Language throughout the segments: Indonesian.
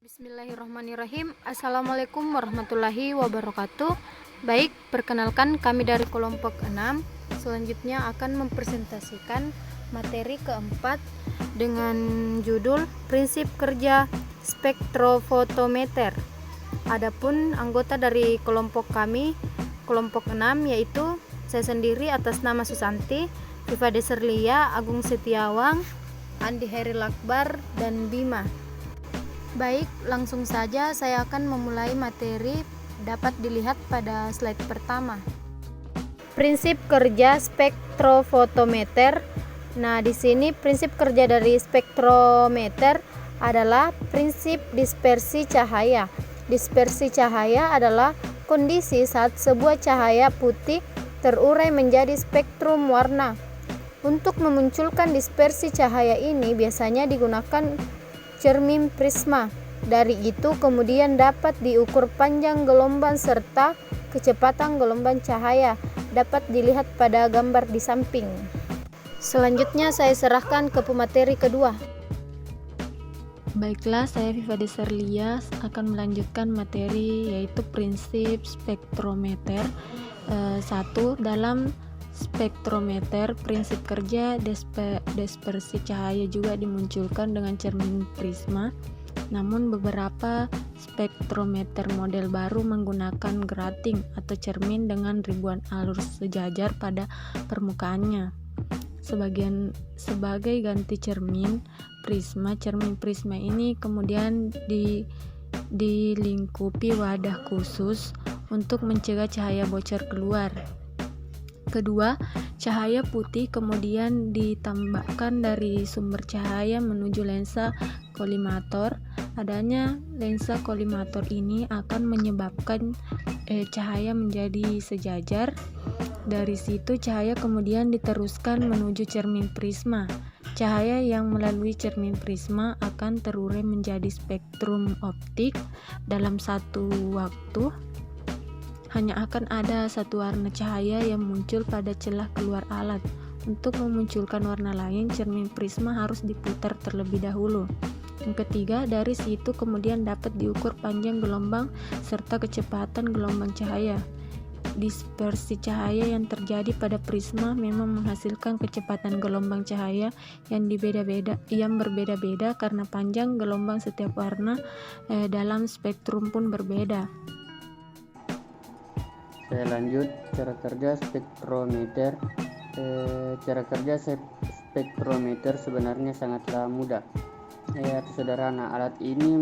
Bismillahirrahmanirrahim. Assalamualaikum warahmatullahi wabarakatuh. Baik, perkenalkan kami dari kelompok 6. Selanjutnya akan mempresentasikan materi keempat dengan judul Prinsip Kerja Spektrofotometer. Adapun anggota dari kelompok kami, kelompok 6, yaitu saya sendiri atas nama Susanti, Viva Deserlia, Agung Setiawang, Andi Heril Akbar, dan Bima. Baik, langsung saja saya akan memulai materi. Dapat dilihat pada slide pertama. Prinsip kerja spektrofotometer. Nah, di sini prinsip kerja dari spektrometer adalah prinsip dispersi cahaya. Dispersi cahaya adalah kondisi saat sebuah cahaya putih terurai menjadi spektrum warna. Untuk memunculkan dispersi cahaya ini biasanya digunakan cermin prisma. Dari itu kemudian dapat diukur panjang gelombang serta kecepatan gelombang cahaya. Dapat dilihat pada gambar di samping. Selanjutnya saya serahkan ke pemateri kedua. Baiklah, saya Viva Deserlia akan melanjutkan materi yaitu prinsip spektrometer. 1. Dalam spektrometer, prinsip kerja dispersi cahaya juga dimunculkan dengan cermin prisma. Namun beberapa spektrometer model baru menggunakan grating atau cermin dengan ribuan alur sejajar pada permukaannya. Sebagai ganti cermin prisma ini kemudian dilingkupi wadah khusus untuk mencegah cahaya bocor keluar. Kedua, cahaya putih kemudian ditambahkan dari sumber cahaya menuju lensa kolimator. Adanya lensa kolimator ini akan menyebabkan cahaya menjadi sejajar. Dari situ cahaya kemudian diteruskan menuju cermin prisma. Cahaya yang melalui cermin prisma akan terurai menjadi spektrum optik. Dalam satu waktu hanya akan ada satu warna cahaya yang muncul pada celah keluar alat. Untuk memunculkan warna lain, cermin prisma harus diputar terlebih dahulu. Yang ketiga, dari situ kemudian dapat diukur panjang gelombang serta kecepatan gelombang cahaya. Dispersi cahaya yang terjadi pada prisma memang menghasilkan kecepatan gelombang cahaya yang berbeda-beda karena panjang gelombang setiap warna dalam spektrum pun berbeda. Saya lanjut cara kerja spektrometer. Cara kerja spektrometer sebenarnya sangatlah mudah. Sederhana. Alat ini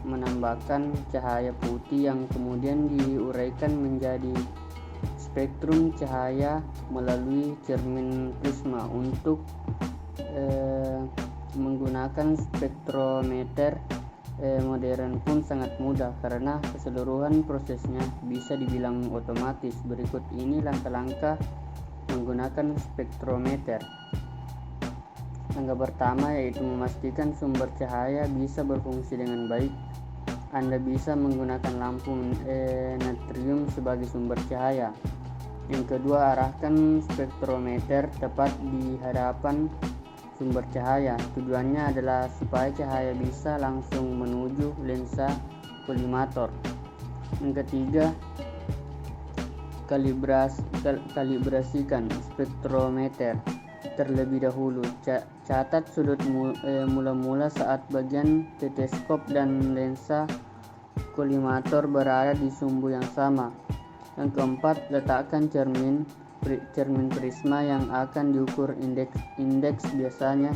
menambahkan cahaya putih yang kemudian diuraikan menjadi spektrum cahaya melalui cermin prisma. Untuk menggunakan spektrometer modern pun sangat mudah karena keseluruhan prosesnya bisa dibilang otomatis. Berikut ini langkah-langkah menggunakan spektrometer. Langkah pertama yaitu memastikan sumber cahaya bisa berfungsi dengan baik. Anda bisa menggunakan lampu natrium sebagai sumber cahaya. Yang kedua, arahkan spektrometer tepat di hadapan sumber cahaya. Tujuannya adalah supaya cahaya bisa langsung menuju lensa kolimator. Yang ketiga, kalibrasikan spektrometer terlebih dahulu. Catat sudut mula-mula saat bagian teleskop dan lensa kolimator berada di sumbu yang sama. Yang keempat, letakkan cermin prisma yang akan diukur indeks biasanya.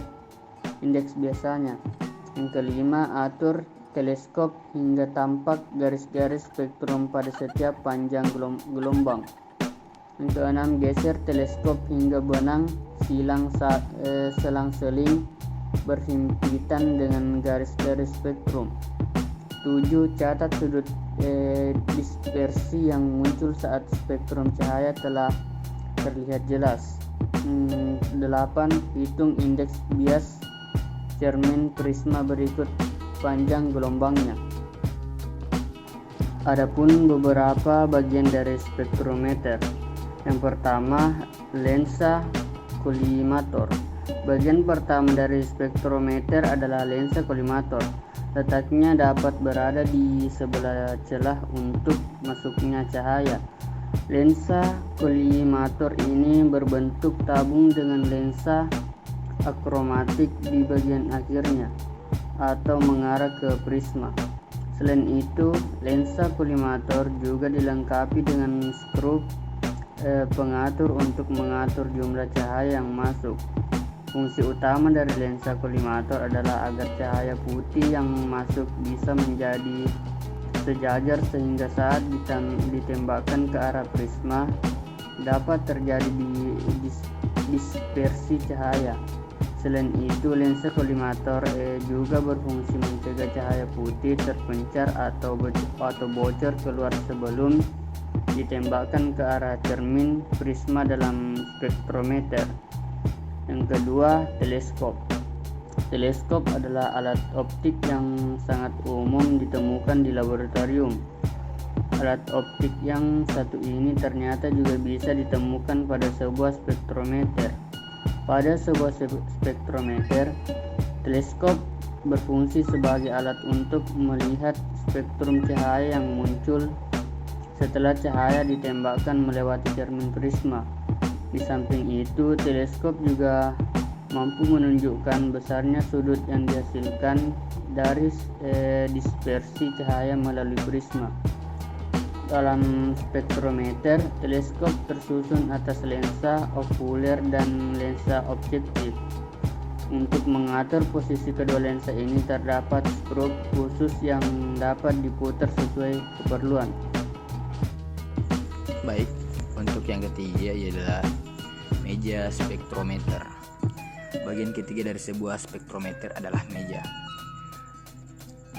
Yang kelima, atur teleskop hingga tampak garis-garis spektrum pada setiap panjang gelombang. Yang keenam, geser teleskop hingga benang selang-seling berhimpitan dengan garis-garis spektrum. 7. Catat sudut dispersi yang muncul saat spektrum cahaya telah terlihat jelas. 8. Hitung indeks bias cermin prisma berikut panjang gelombangnya. Adapun beberapa bagian dari spektrometer. Yang pertama, lensa kolimator. Bagian pertama dari spektrometer adalah lensa kolimator. Letaknya dapat berada di sebelah celah untuk masuknya cahaya. Lensa kolimator ini berbentuk tabung dengan lensa akromatik di bagian akhirnya atau mengarah ke prisma. Selain itu, lensa kolimator juga dilengkapi dengan skrup pengatur untuk mengatur jumlah cahaya yang masuk. Fungsi utama dari lensa kolimator adalah agar cahaya putih yang masuk bisa menjadi sejajar sehingga saat ditembakkan ke arah prisma dapat terjadi dispersi cahaya. Selain itu, lensa kolimator juga berfungsi mencegah cahaya putih terpencar atau bocor keluar sebelum ditembakkan ke arah cermin prisma dalam spektrometer. Yang kedua, teleskop. Teleskop adalah alat optik yang sangat umum ditemukan di laboratorium. Alat optik yang satu ini ternyata juga bisa ditemukan pada sebuah spektrometer. Pada sebuah spektrometer, teleskop berfungsi sebagai alat untuk melihat spektrum cahaya yang muncul setelah cahaya ditembakkan melewati cermin prisma. Di samping itu, teleskop juga mampu menunjukkan besarnya sudut yang dihasilkan dari dispersi cahaya melalui prisma. Dalam spektrometer, teleskop tersusun atas lensa okuler dan lensa objektif. Untuk mengatur posisi kedua lensa ini terdapat skrup khusus yang dapat diputar sesuai keperluan. Baik, untuk yang ketiga adalah meja spektrometer. Bagian ketiga dari sebuah spektrometer adalah meja.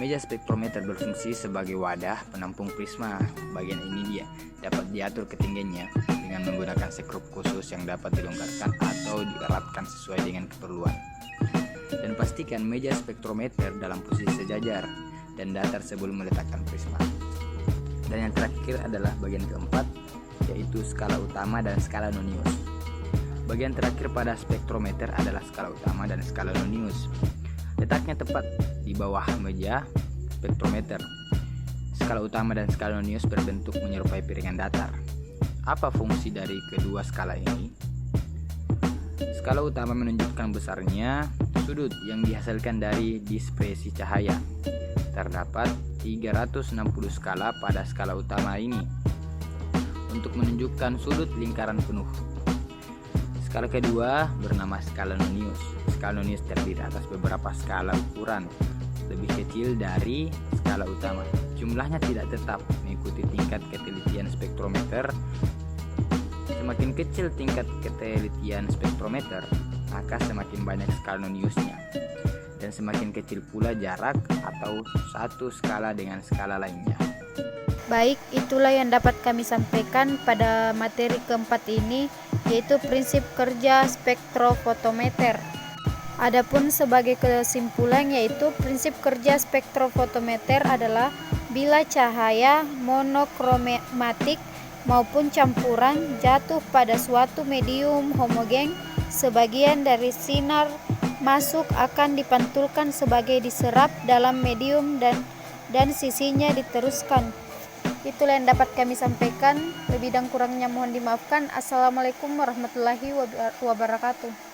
Meja spektrometer berfungsi sebagai wadah penampung prisma. Bagian ini dia dapat diatur ketinggiannya dengan menggunakan skrup khusus yang dapat dilonggarkan atau dieratkan sesuai dengan keperluan. Dan pastikan meja spektrometer dalam posisi sejajar dan datar sebelum meletakkan prisma. Dan yang terakhir adalah bagian keempat, yaitu skala utama dan skala nonius. Bagian terakhir pada spektrometer adalah skala utama dan skala nonius. Letaknya tepat di bawah meja spektrometer. Skala utama dan skala nonius berbentuk menyerupai piringan datar. Apa fungsi dari kedua skala ini? Skala utama menunjukkan besarnya sudut yang dihasilkan dari dispersi cahaya. Terdapat 360 skala pada skala utama ini untuk menunjukkan sudut lingkaran penuh. Skala kedua bernama skala nonius. Skala nonius terdiri atas beberapa skala ukuran lebih kecil dari skala utama. Jumlahnya tidak tetap mengikuti tingkat ketelitian spektrometer. Semakin kecil tingkat ketelitian spektrometer, maka semakin banyak skala noniusnya. Dan semakin kecil pula jarak atau satu skala dengan skala lainnya. Baik, itulah yang dapat kami sampaikan pada materi keempat ini, yaitu prinsip kerja spektrofotometer. Adapun sebagai kesimpulan, yaitu prinsip kerja spektrofotometer adalah bila cahaya monokromatik maupun campuran jatuh pada suatu medium homogen, sebagian dari sinar masuk akan dipantulkan sebagai diserap dalam medium dan sisinya diteruskan. Itulah yang dapat kami sampaikan. Lebih dan kurangnya mohon dimaafkan. Assalamualaikum warahmatullahi wabarakatuh.